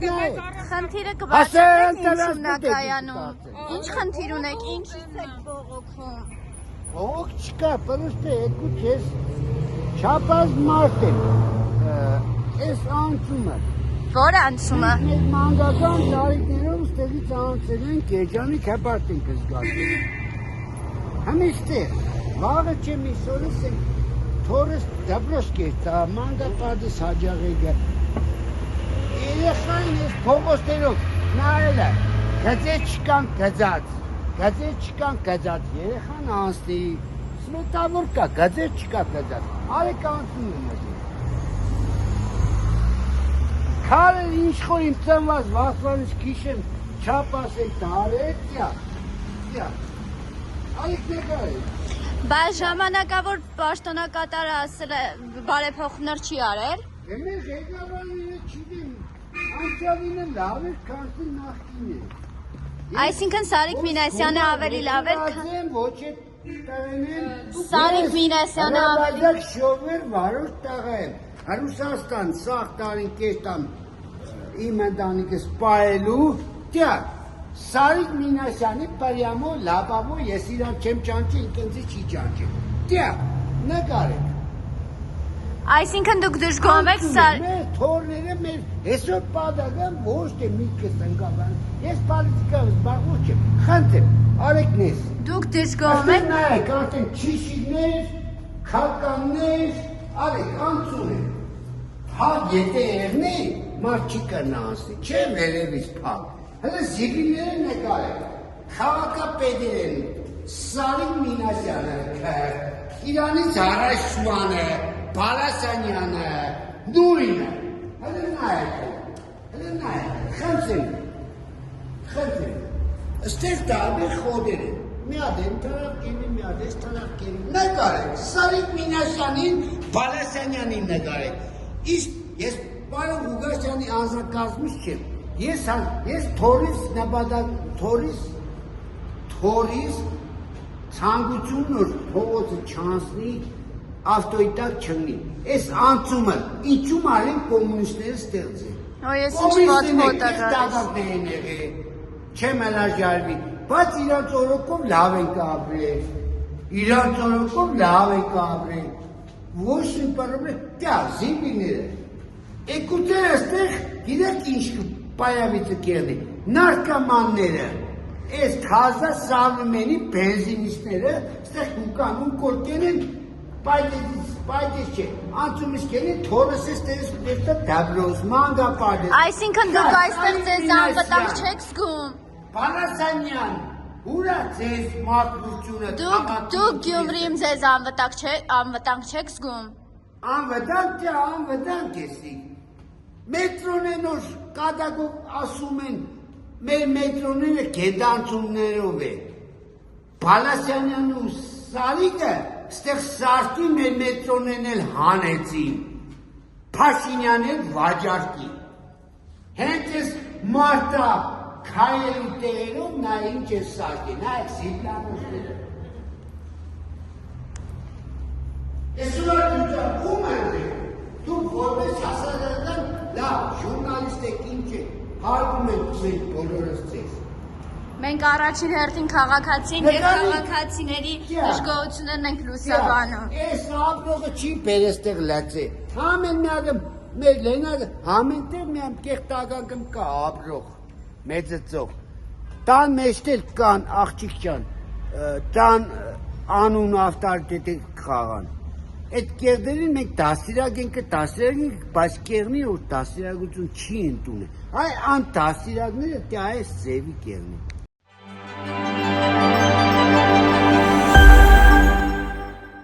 Խնդիրը կբացատրեք ինձ շունակայանում։ Ինչ խնդիր ունեք, ինչից եք բողոքում։ Բողոք չկա, պրոստը եկու քեզ չափած մարդ եմ, ես անցումը։ Որ անցումը։ Մենք մանկական տարիքներով ստեղից անցել ենք երջանիկ հեպարտ ենք զգացել։ Համեստեղ, վաղը չեմ իսորս ենք, թորս դաբրոս կերտա, մանկապադիս հաջաղեգը։ Երեխային ես փողոցներով նայել է, գծեց չկան գծած, երեխան անցնի, սմետավոր կա, գծեց չկա գծած, արեք անցնում եմ ես։ Քարը ինչ խոր իմ ծնված վախվանից քիշեմ չապաս ենք տարեք, արեք նկարեք։ Բայց ժամանակավոր պաշտոնակատարը ասել է բարեփոխումներ չի արել։ Մեր ղեկավարները չգիտեմ, անցյալինը լավ էր, քան նախկինը։ Այսինքն Սարիկ Մինասյանը ավելի լավ էր, ոչ է տղեն Սարիկ Մինասյանը ավելի Հրաբադակ շովեր վարոշ տղա եմ, Ռուսաստան սաղ տարին կեստան իմ ընտանիքս պայելու, տյա, Սարիկ Մինասյանի պարյամո լապավո ես իրան չեմ ճանչի, ինքնձի չի ճանչի, տյա, նկարեք։ Այսինքն դուք դժգոհում եք Մեր թորները մեր հեսօր պադագան ոչ թե միտքս ընկավան, ես պալիտիկավ զբաղող չեմ, խնդեմ, արեք նես։ Դուք դժգոհում եք։ Նայեք, արդեն չիշիներ, քալկաններ, արեք, անցուն են։ Հա եթե երնի, մարդ չի կրնա անցնի, չէ վերևից պալ։ Հլը զիպիները նկարեք, խաղակապետեր են, Սարիկ Մինասյանը կր, իրանից առաջ Շուանը, Բալասանյանը, Նուրինը, հլը նայեք, խնդրեմ, ստեղ դարբեր խոդեր են, միադ են թրակկենի, միադ ես թրակկենի, նկարեք, Սարիկ Մինասյանին, Բալասանյանին նկարեք, իսկ ես պարոն Ուգասյանի անձնակազմից չեմ, ես թորիս նպատակ, թորիս ցանկությունն որ փողոցը չանցնի, ավտոյտակ չնի, ես անցումը, ինչում արեն կոմունիստները ստեղծել։ Ես ինչ ոտվոտակ դադակներին եղել, չեմ հնաժարվի, բայց իրանց օրոքով լավ ենք ապրել, ոչ մի պարոբլեմ, տյա, զիմիները, էկուտերը ստեղ, գիտեք ինչ պայավիցը կեղնի, նարկամանները, ես թազա սավնումենի բենզինիստները, ստեղ կուկանում կորկեն են, պայտես չէ, անցումից կենի թորս ես տերս դաբրոս, մանգապարդես։ Այսինքն դուք այստեղ ձեզ անվտանգ չեք զգում։ Բալասանյան, ուրա ձեզ մակրությունը Դուք Գյումրիում ձեզ անվտանգ չեք զգում։ Անվտանգ եսի։ Մետրոնենոր կադագով ասում են, մեր մետրոները գեդանցումներով է։ Բալասանյանն ու Սարիկը ստեղ սարտի մեր մետրոնեն էլ հանեցին, Փաշինյանն էլ վաճառքի։ Հենց ես մարտա քայելու տեղերով նա ինչ է սարքի, նայեք զիպլանոցները։ Ես ուրա դուճակում եմ, դուք որպես հասարակական լավ ժուրնալիստ եք ինչ է, հարգում ենք մենք բոլորս ձեզ։ Մենք առաջին հերթին քաղաքացին և քաղաքացիների դժգոհություններն ենք լուսաբանում։ Ես ապրողը չի պերեստեղ լացե, համեն միադը մեր լենագը, համենտեղ միամ կեղտագանգում կա ապրող, մեծծող, տան մեջտել կան աղջիկ ճան, տան անուն ավտարիտետ խաղան, այդ կեղդերին մենք դասիրակ ենք, բայց կեղնի որ դասիրակություն չի ընդունի, այ ան դասիրակները տյա այս ձևի կեղնի։